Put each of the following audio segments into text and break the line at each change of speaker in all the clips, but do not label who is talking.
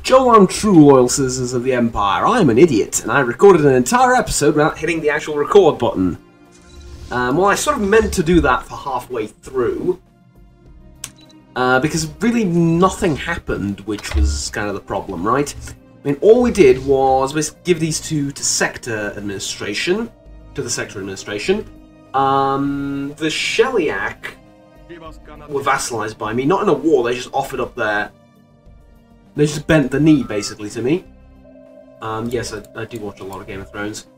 Joel, I'm true loyal citizens of the Empire. I'm an idiot, and I recorded an entire episode without hitting the actual record button. Well, I sort of meant to do that for halfway through, because really nothing happened, which was kind of the problem, right? I mean, all we did was basically give these two to Sector Administration, The Stellairs were vassalized by me, not in a war, they just offered up their... They just bent the knee, basically, to me. Yes, I do watch a lot of Game of Thrones.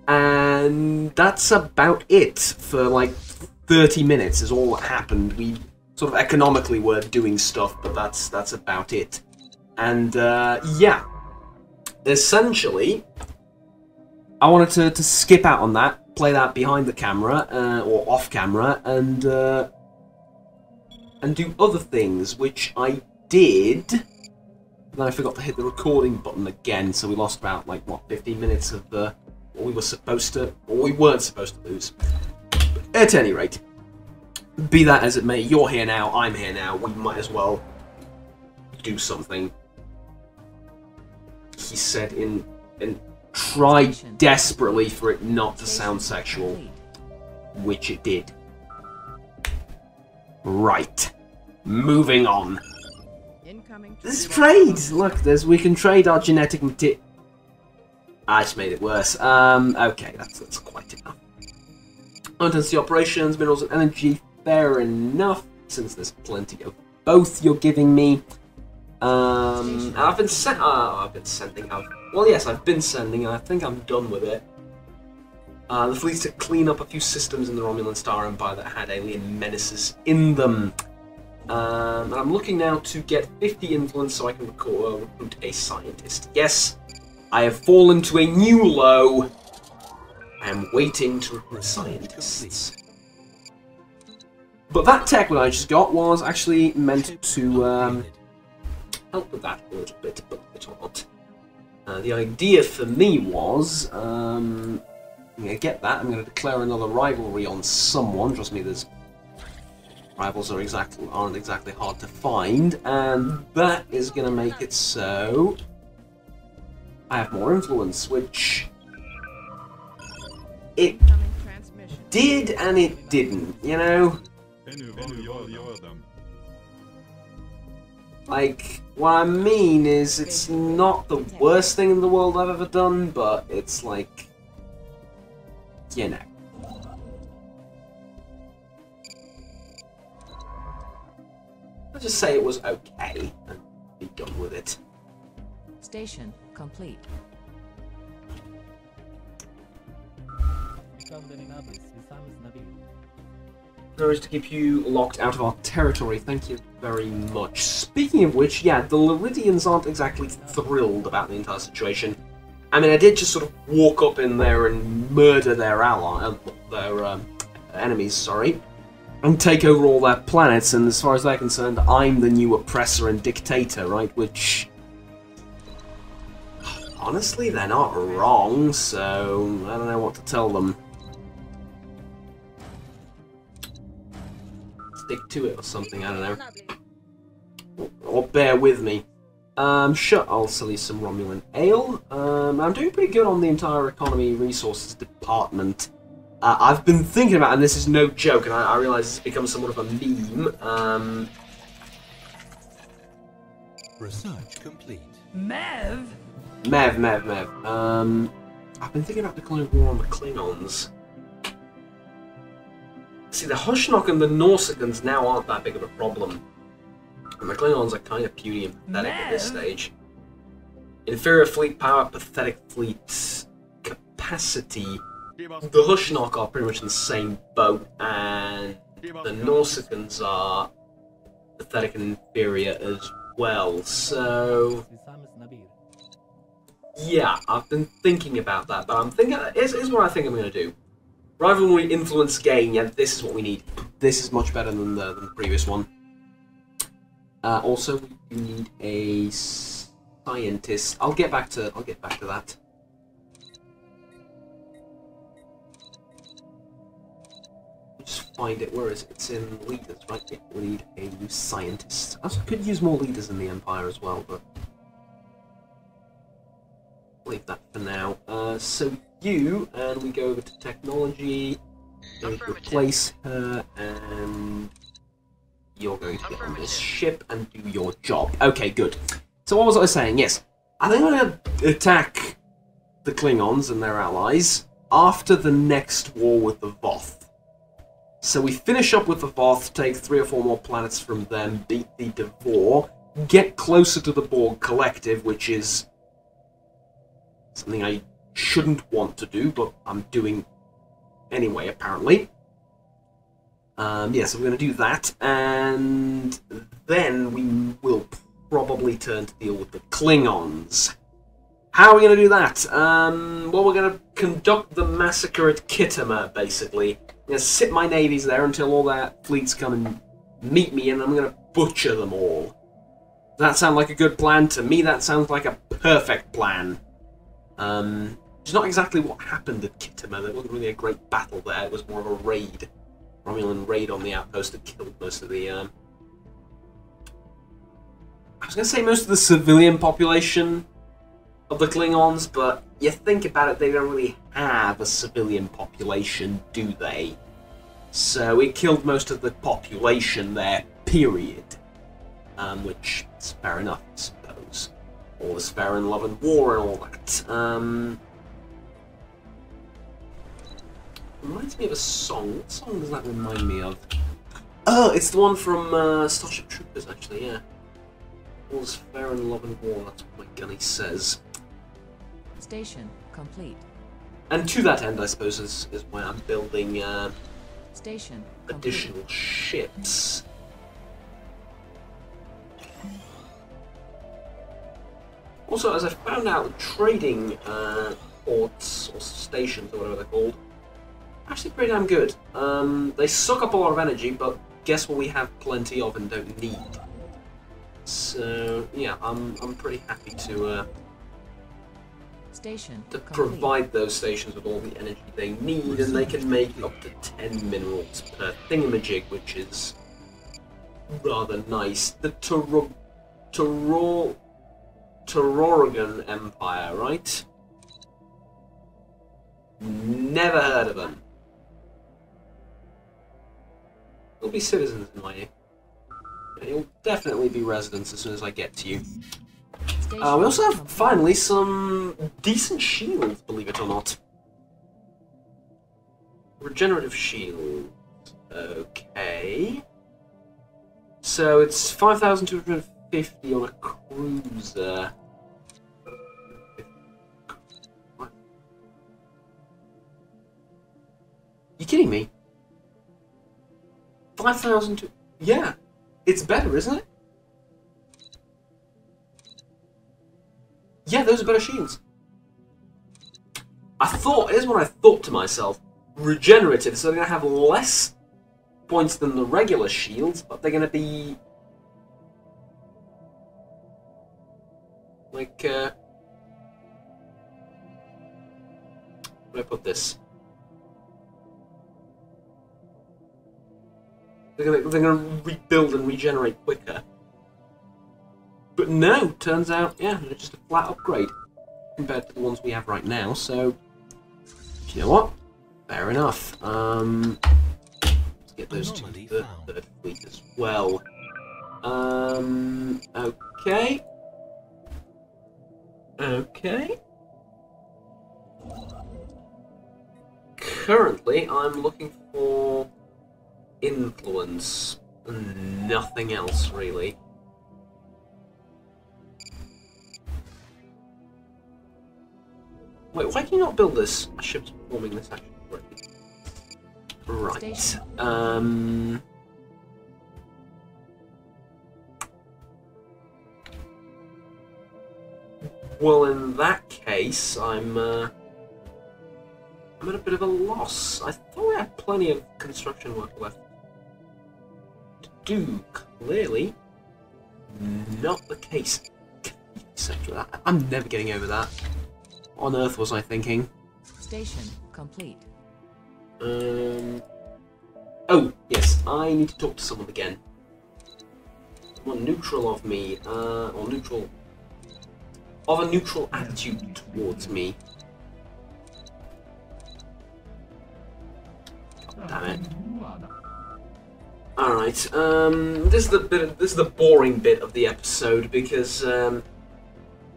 And that's about it for, like, 30 minutes is all that happened. We sort of economically were doing stuff, but that's about it. And, yeah. Essentially, I wanted to skip out on that, play that behind the camera, or off camera, and do other things, which I did. Then I forgot to hit the recording button again, so we lost about, like, what, 15 minutes of what we were supposed to, or we weren't supposed to lose. At any rate, be that as it may, you're here now, I'm here now, we might as well do something. He said and tried desperately for it not to sound sexual, which it did. Right. Moving on. This is trade! Look, we can trade our genetic material. I just made it worse. Okay, that's quite enough. Intensity operations, minerals and energy, fair enough, since there's plenty of both you're giving me. And I've been sending, well, yes, I've been sending, and I think I'm done with it. The fleet's to clean up a few systems in the Romulan Star Empire that had alien menaces in them. And I'm looking now to get 50 influence so I can recruit a scientist. Yes, I have fallen to a new low. I am waiting to recruit scientists. But that tech that I just got was actually meant to help with that a little bit, but not. The idea for me was, I'm going to get that, I'm going to declare another rivalry on someone. Trust me, there's rivals aren't exactly hard to find, and that is going to make it so I have more influence, which it did and it didn't, you know? Like, what I mean is, it's not the worst thing in the world I've ever done, but it's like, you know. Let's just say it was okay, and be done with it.
Station complete.
To keep you locked out of our territory, thank you very much. Speaking of which, yeah, the Luridians aren't exactly thrilled about the entire situation. I mean, I did just sort of walk up in there and murder their enemies, sorry, and take over all their planets, and as far as they're concerned, I'm the new oppressor and dictator, right? Which, honestly, they're not wrong, so I don't know what to tell them. Stick to it or something, I don't know. Or bear with me. Sure, I'll sell you some Romulan ale. I'm doing pretty good on the entire economy resources department. I've been thinking about, and this is no joke, and I realise it's become somewhat of a meme.
Research complete.
Mev.
I've been thinking about declaring war on the Klingons. See, the Hushnok and the Nausicaans now aren't that big of a problem. And the Klingons are kind of puny and pathetic at this stage. Inferior fleet power, pathetic fleet capacity. The Hushnok are pretty much in the same boat, and the Nausicaans are pathetic and inferior as well, so... Yeah, I've been thinking about that, but I'm thinking... Here's what I think I'm going to do. Rivalry influence gain, yeah, this is what we need. This is much better than the previous one. Also, we need a scientist. I'll get back to that. Just find it. Where is it? It's in leaders, right? Yeah, we need a new scientist. I could use more leaders in the Empire as well, but leave that for now. So you, and we go over to technology, replace her, and you're going to get on this ship and do your job. Okay, good. So what was I saying? Yes, I think I'm going to attack the Klingons and their allies after the next war with the Voth. So we finish up with the Voth, take 3 or 4 more planets from them, beat the Devore, get closer to the Borg Collective, which is something I shouldn't want to do, but I'm doing anyway, apparently. Yeah, so we're going to do that, and then we will probably turn to deal with the Klingons. How are we going to do that? Well, we're going to conduct the massacre at Kittimer, basically. I'm going to sit my navies there until all their fleets come and meet me, and I'm going to butcher them all. Does that sound like a good plan? To me, that sounds like a perfect plan. It's not exactly what happened at Kittimer. There wasn't really a great battle there. It was more of a raid. Romulan raid on the outpost that killed most of the, I was going to say most of the civilian population of the Klingons, but you think about it, they don't really have a civilian population, do they? So it killed most of the population there, period. Which is fair enough, I suppose. All is fair in love and war and all that. Reminds me of a song. What song does that remind me of? Oh, it's the one from Starship Troopers, actually, yeah. All is fair in love and war, that's what my gunny says.
Station complete.
And to that end, I suppose, is why I'm building
Station
additional ships. Also, as I found out, trading ports, or stations, or whatever they're called, actually pretty damn good. They suck up a lot of energy, but guess what we have plenty of and don't need. So, yeah, I'm pretty happy to provide those stations with all the energy they need, and they can make up to 10 minerals per thingamajig, which is rather nice. The Torogan Empire, right? Never heard of them. You'll be citizens in my year. You'll definitely be residents as soon as I get to you. We also have, finally, some decent shields, believe it or not. Regenerative shield. Okay. So it's 5,250 on a cruiser. You kidding me? 5,000. Yeah, it's better, isn't it? Yeah, those are better shields. Here's what I thought to myself. Regenerative, so they're going to have less points than the regular shields, but they're going to be like, where do I put this? They're going to rebuild and regenerate quicker. But no, turns out, yeah, they're just a flat upgrade compared to the ones we have right now, so, you know what? Fair enough. Let's get those to the third fleet as well. Okay. Okay. Currently, I'm looking for influence and nothing else, really. Wait, why can you not build this? My ship's performing this action correctly. Right. Well, in that case, I'm at a bit of a loss. I thought we had plenty of construction work left to do. Clearly, not the case. I'm never getting over that. What on earth was I thinking?
Station complete.
Oh, yes, I need to talk to someone again. Someone neutral of me, or neutral... of a neutral attitude towards me. God damn it. Alright, this is the boring bit of the episode, because,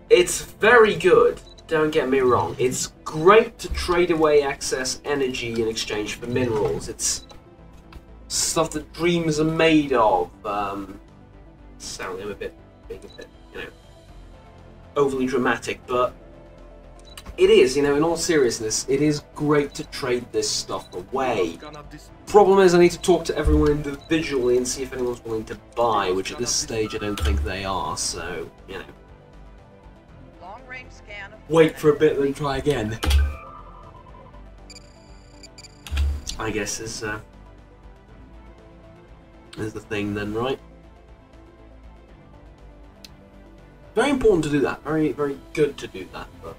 it's very good, don't get me wrong. It's great to trade away excess energy in exchange for minerals. It's stuff that dreams are made of. Sounding a bit, you know, overly dramatic, but it is, you know, in all seriousness, it is great to trade this stuff away. Problem is, I need to talk to everyone individually and see if anyone's willing to buy, which at this stage I don't think they are, so, you know. Wait for a bit, then try again. I guess is the thing then, right? Very important to do that. Very, very good to do that. But...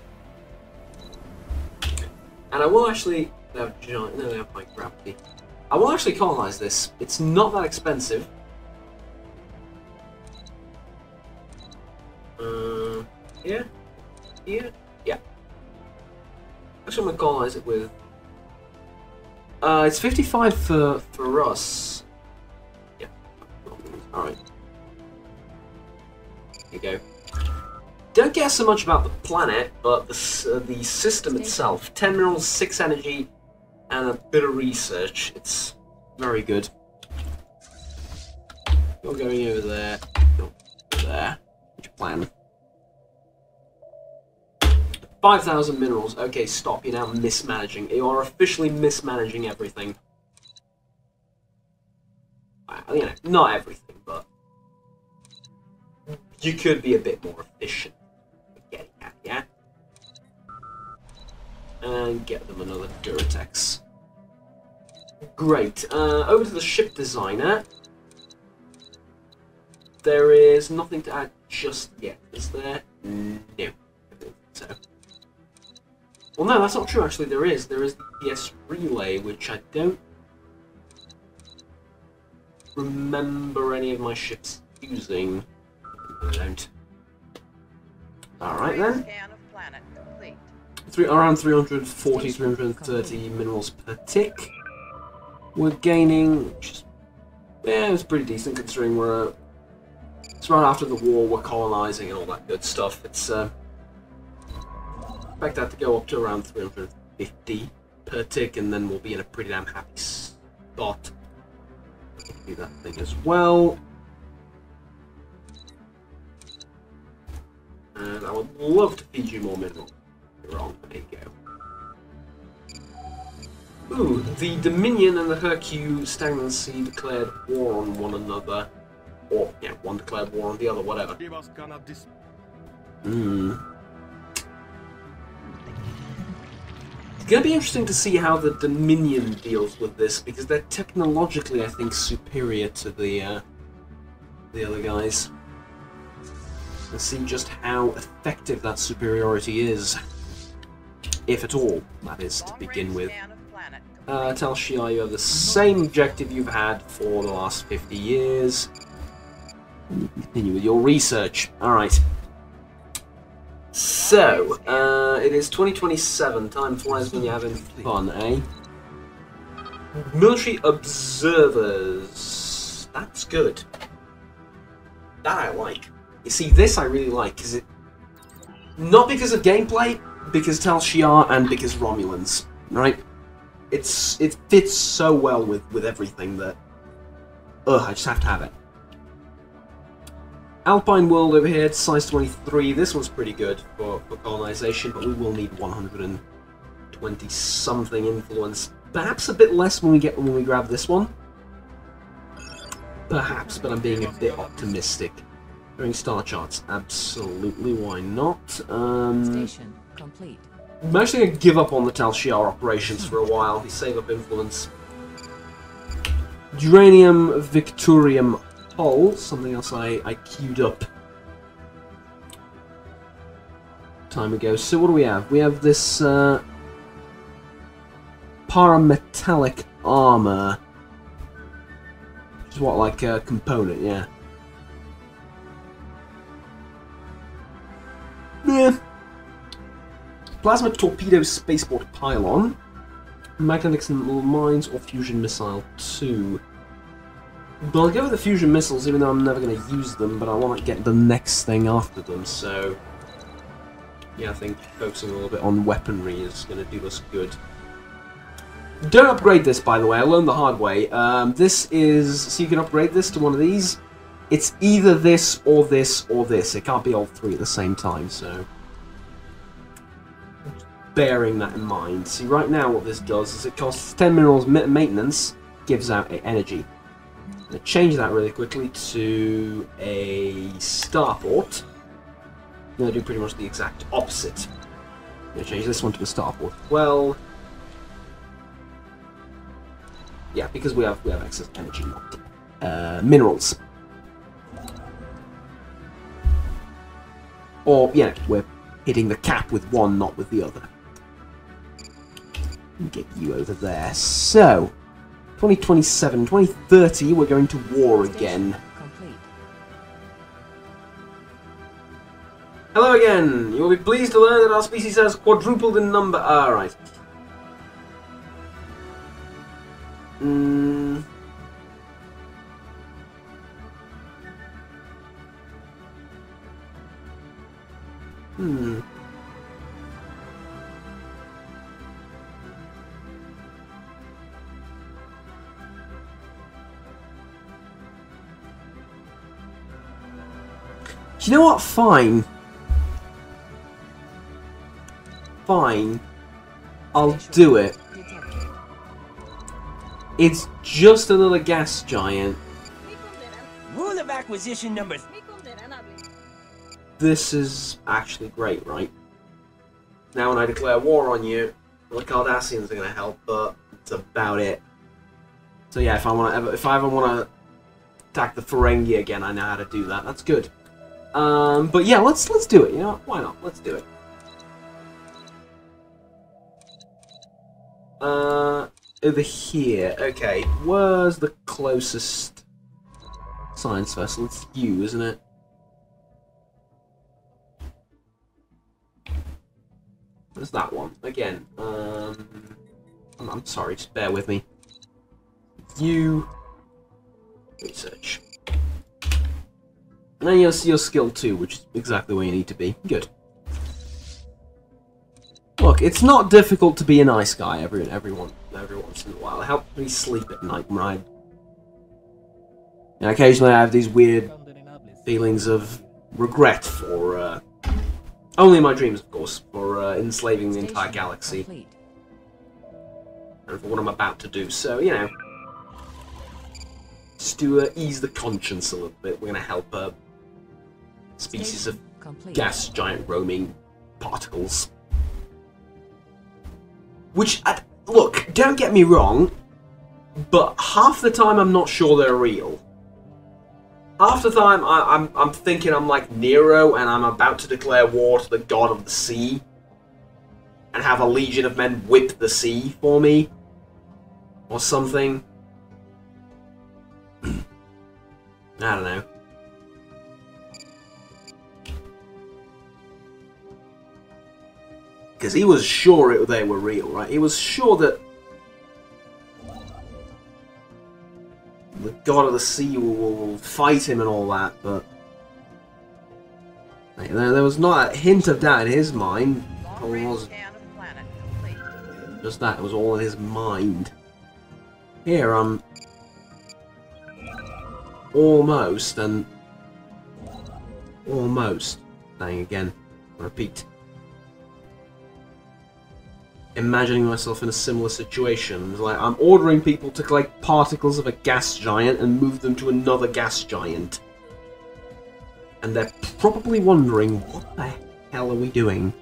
and I will actually... no, they have my gravity. I will actually colonize this. It's not that expensive. Yeah. Yeah. Yeah. Actually, I'm gonna colonize it with... it's 55 for us. Yeah. Alright. Here you go. Don't care so much about the planet, but the system itself. 10 minerals, 6 energy, and a bit of research. It's very good. You're going over there. You're there. What's your plan? 5,000 minerals. Okay, stop. You're now mismanaging. You are officially mismanaging everything. You know, not everything, but you could be a bit more efficient. Getting at, yeah? And get them another Duratex. Great. Over to the ship designer. There is nothing to add just yet, is there? No. I don't think so. Well, no, that's not true, actually. There is. There is the PS Relay, which I don't remember any of my ships using. I don't. Alright, then. Around 340, 330 minerals per tick. We're gaining... yeah, it's pretty decent, considering we're... it's right after the war, we're colonizing and all that good stuff. It's, expect that to go up to around 350 per tick, and then we'll be in a pretty damn happy spot. Do that thing as well. And I would love to feed you more minerals. Wrong, there you go. Ooh, the Dominion and the Hercule Stagnant Sea declared war on one another. Or, yeah, one declared war on the other, whatever. It's going to be interesting to see how the Dominion deals with this, because they're technologically, I think, superior to the other guys. And see just how effective that superiority is. If at all, that is, to begin with. Tal Shiar, you have the same objective you've had for the last 50 years. Continue with your research. Alright. So, it is 2027. Time flies when you're having fun, eh? Military observers. That's good. That I like. You see, this I really like, because it... not because of gameplay, because Tal Shiar and because Romulans, right? It fits so well with everything that... I just have to have it. Alpine World over here, size 23. This one's pretty good for colonization, but we will need 120 something influence. Perhaps a bit less when we grab this one. Perhaps, but I'm being a bit optimistic. Doing star charts, absolutely. Why not?
Station complete.
I'm actually going to give up on the Tal Shiar operations for a while. Save up influence. Uranium Victorium Hull, something else I queued up time ago. So what do we have? We have this parametallic armor. It's what, like a component, yeah. Yeah. Plasma torpedo spaceport pylon. Magnetic mines or fusion missile 2. But I'll go with the fusion missiles, even though I'm never going to use them, but I want to get the next thing after them, so... Yeah, I think focusing a little bit on weaponry is going to do us good. Don't upgrade this, by the way. I learned the hard way. This is... So you can upgrade this to one of these. It's either this or this or this. It can't be all three at the same time, so... Bearing that in mind. See, right now what this does is it costs 10 minerals maintenance, gives out energy. I'm going to change that really quickly to a starport. I'm going to do pretty much the exact opposite. I'm going to change this one to a starport as well. Yeah, because we have excess energy, not minerals. Or, yeah, we're hitting the cap with one, not with the other. Get you over there. So, 2027, 2030, we're going to war again. Hello again! You will be pleased to learn that our species has quadrupled in number. Alright. You know what? Fine. Fine. I'll do it. It's just another gas giant.
Rule of acquisition number.
This is actually great, right? Now when I declare war on you, the Cardassians are going to help, but that's about it. So yeah, if I ever want to attack the Ferengi again, I know how to do that. That's good. But yeah, let's do it. You know what? Why not? Let's do it. Over here. Okay, where's the closest science vessel? It's you, isn't it? Where's that one? Again. I'm sorry, just bear with me. You research. And then you'll see your skill 2, which is exactly where you need to be. Good. Look, it's not difficult to be a nice guy every once in a while. It helps me sleep at night when I... And occasionally I have these weird feelings of regret for, only in my dreams, of course, for enslaving the entire galaxy. And for what I'm about to do. So, you know, just to ease the conscience a little bit, we're going to help a species of gas giant roaming particles. Which, look, don't get me wrong, but half the time I'm not sure they're real. Half the time I'm thinking I'm like Nero and I'm about to declare war to the god of the sea and have a legion of men whip the sea for me or something. I don't know. Because he was sure they were real, right? He was sure that the god of the sea will fight him and all that, but there was not a hint of that in his mind. It was just that, it was all in his mind. Here, I'm almost, and almost, saying again, repeat. Imagining myself in a similar situation. It's like, I'm ordering people to collect particles of a gas giant and move them to another gas giant. And they're probably wondering, what the hell are we doing?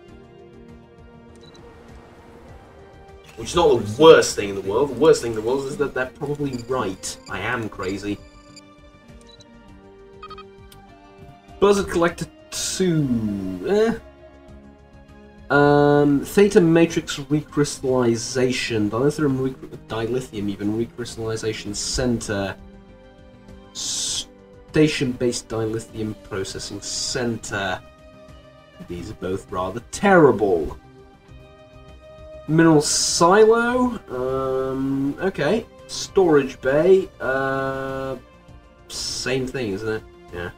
Which is not the worst thing in the world. The worst thing in the world is that they're probably right. I am crazy. Buzzard Collector 2. Theta Matrix Recrystallization, dilithium even recrystallization center. Station-based dilithium processing center. These are both rather terrible. Mineral silo. Okay. Storage bay. Same thing, isn't it? Yeah.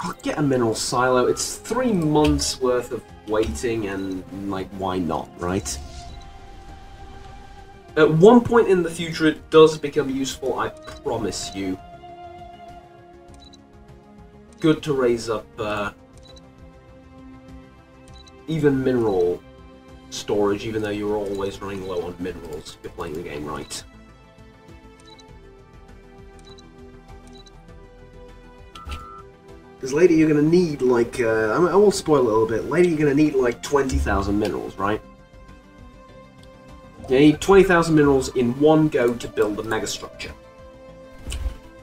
I'll get a mineral silo. It's 3 months worth of waiting, and like, why not, right? At one point in the future, it does become useful. I promise you. Good to raise up even mineral storage, even though you're always running low on minerals if you're playing the game right. Because later you're going to need, like, I will spoil a little bit, later you're going to need, like, 20,000 minerals, right? You need 20,000 minerals in one go to build a megastructure.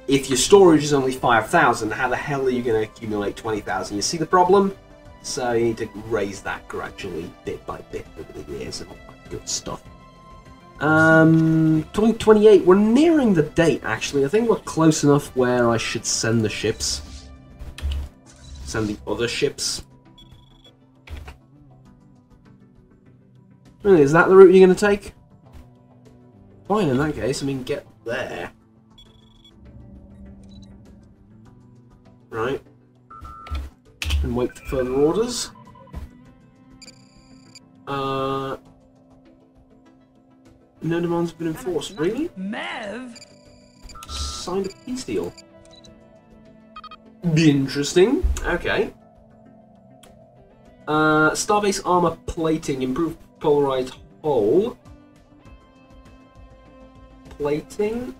If your storage is only 5,000, how the hell are you going to accumulate 20,000? You see the problem? So you need to raise that gradually, bit by bit, over the years, and all that good stuff. 2028, we're nearing the date, actually. I think we're close enough where I should send the ships. Send the other ships. Really, is that the route you're going to take? Fine, in that case, I mean, get there. Right. And wait for further orders. No demands have been enforced, really?
Mev?
Signed a peace deal. Be interesting. Okay. Starbase armor plating, improved polarized hull. Plating.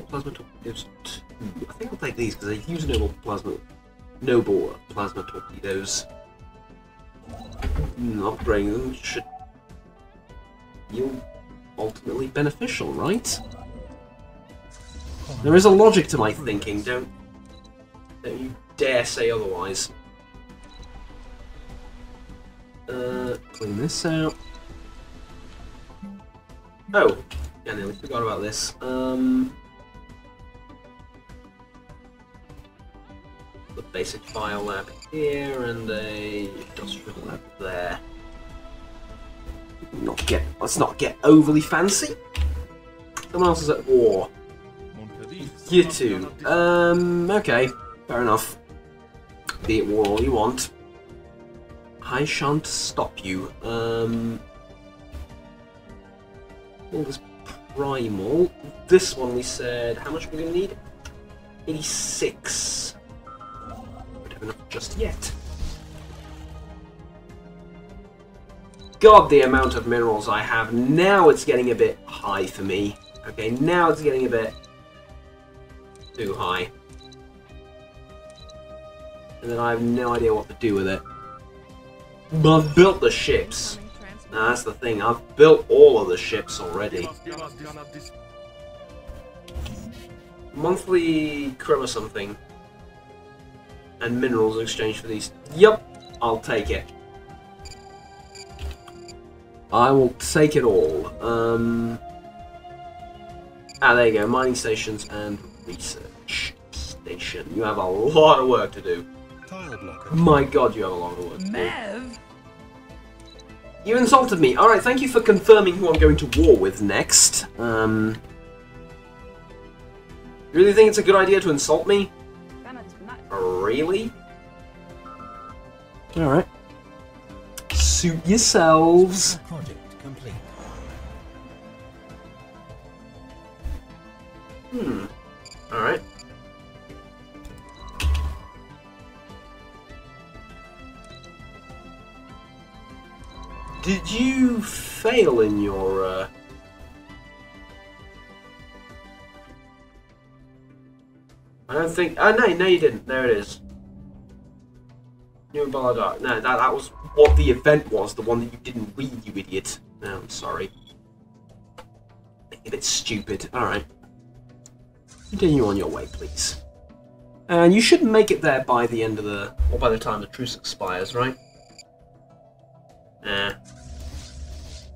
Plasma torpedoes 2. I think I'll take these because they use noble plasma torpedoes. Upgrading them should yield ultimately beneficial, right? There is a logic to my thinking. Don't you dare say otherwise. Clean this out. Oh, yeah, nearly forgot about this. The basic file lab here and a industrial lab there. Let's not get overly fancy. Someone else is at war. You two. Okay, fair enough. Be at war all you want. I shan't stop you. All this primal. This one we said, how much are we going to need? 86. Don't have enough just yet. God, the amount of minerals I have. Now it's getting a bit high for me. Okay, now it's getting a bit too high. And then I have no idea what to do with it. But I've built the ships. Now, that's the thing, I've built all of the ships already. Monthly krill or something. And minerals in exchange for these. Yup, I'll take it. I will take it all. There you go, mining stations and research station. You have a lot of work to do. My god, you have a lot of work to do.
Mev?
You insulted me. Alright, thank you for confirming who I'm going to war with next. You really think it's a good idea to insult me? Really? Alright. Suit yourselves.
Project complete.
Alright. Did you fail in your, I don't think... Oh, no, you didn't. There it is. New Ballad. No, that was what the event was, the one that you didn't read, you idiot. No, I'm sorry. A bit stupid. Alright. Continue on your way, please. And you should make it there by the end of the... or by the time the truce expires, right?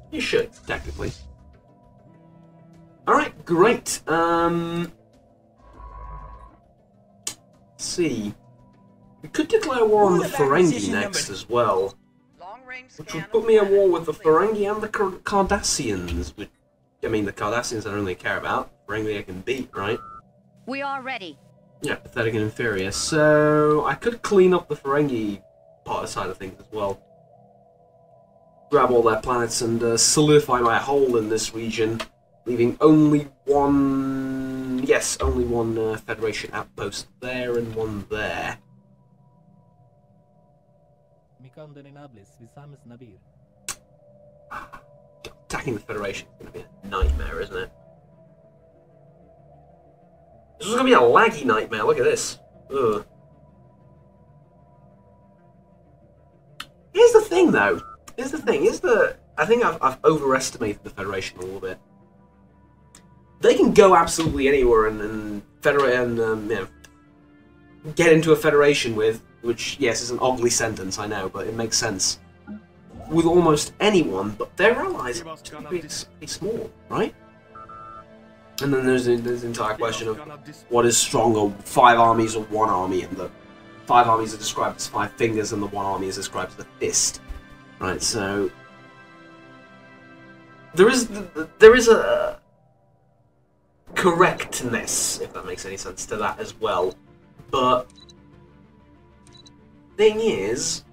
You should, technically. Alright, great. Let's see. We could declare war on the Ferengi next as well. Which would put me at war with the Ferengi and the Cardassians. Which, I mean, the Cardassians I don't really care about. Ferengi I can beat, right?
We are ready.
Yeah, pathetic and inferior. So, I could clean up the Ferengi side of things as well. Grab all their planets and solidify my hold in this region. Leaving only one... Yes, only one Federation outpost there and one there. Attacking the Federation is going to be a nightmare, isn't it? This is going to be a laggy nightmare, look at this. Ugh. Here's the thing, though. Here's the thing. I think I've overestimated the Federation a little bit. They can go absolutely anywhere and get into a federation with, which, yes, is an ugly sentence, I know, but it makes sense, with almost anyone, but their allies are pretty small, right? And then there's the entire question of what is stronger, 5 armies or 1 army, and the 5 armies are described as 5 fingers and the 1 army is described as a fist. Right, so... There is a correctness, if that makes any sense, to that as well. But thing is,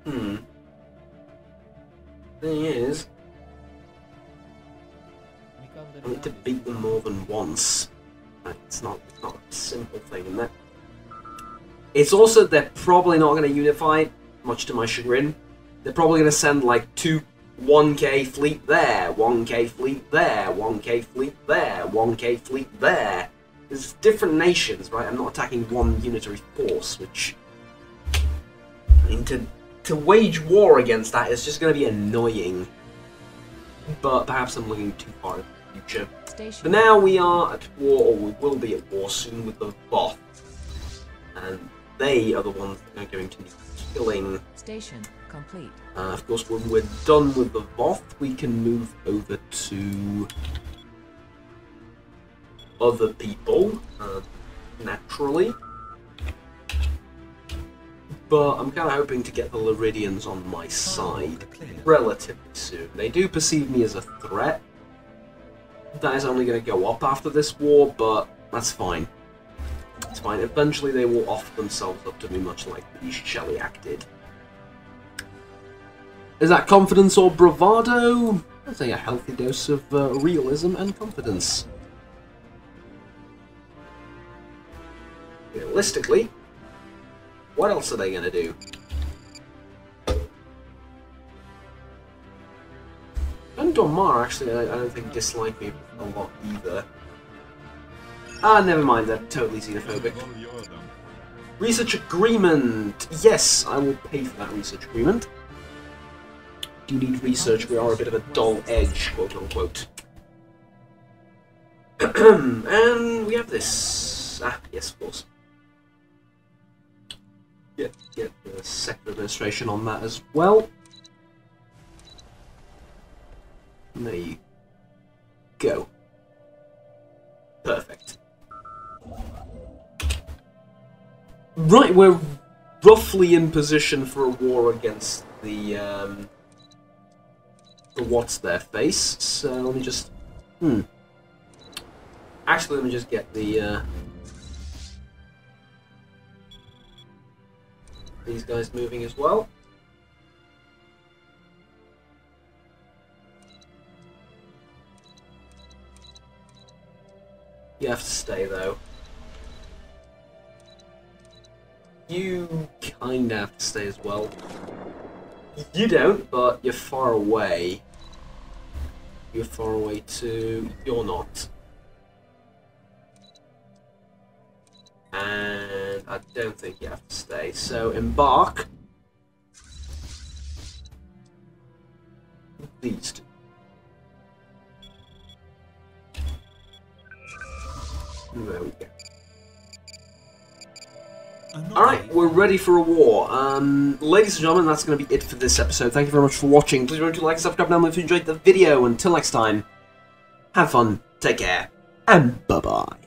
thing is, I need to beat them more than once. It's not a simple thing, and that. It's also they're probably not going to unify, much to my chagrin. They're probably going to send like 1K fleet there, 1K fleet there, 1K fleet there, 1K fleet there. There's different nations, right? I'm not attacking one unitary force, which... I mean, to wage war against that is just going to be annoying. But perhaps I'm looking too far in the future. But now we are at war, or we will be at war soon, with the Voth. And they are the ones that are going to be killing...
Station complete.
Of course, when we're done with the Voth, we can move over to other people, naturally. But I'm kind of hoping to get the Liridians on my side relatively soon. They do perceive me as a threat. That is only going to go up after this war, but that's fine. It's fine. Eventually they will offer themselves up to me, much like the Shellyak did. Is that confidence or bravado? I'd say a healthy dose of realism and confidence. Realistically, what else are they going to do? And Dormar, actually, I don't think dislike me a lot either. Ah, never mind, they're totally xenophobic. Research agreement! Yes, I will pay for that research agreement. Do need research, we are a bit of a dull edge, quote unquote. And we have this. Ah, yes, of course. Get the sector administration on that as well. And there you go. Perfect. Right, we're roughly in position for a war against the what's their face. So let me just actually let me just get the these guys moving as well. You have to stay though. You kinda have to stay as well. You don't, but you're far away. You're far away too. You're not. And I don't think you have to stay. So embark. These two. There we go. Alright, we're ready for a war. Ladies and gentlemen, that's going to be it for this episode. Thank you very much for watching. Please remember to like and subscribe down below if you enjoyed the video. Until next time, have fun, take care, and bye-bye.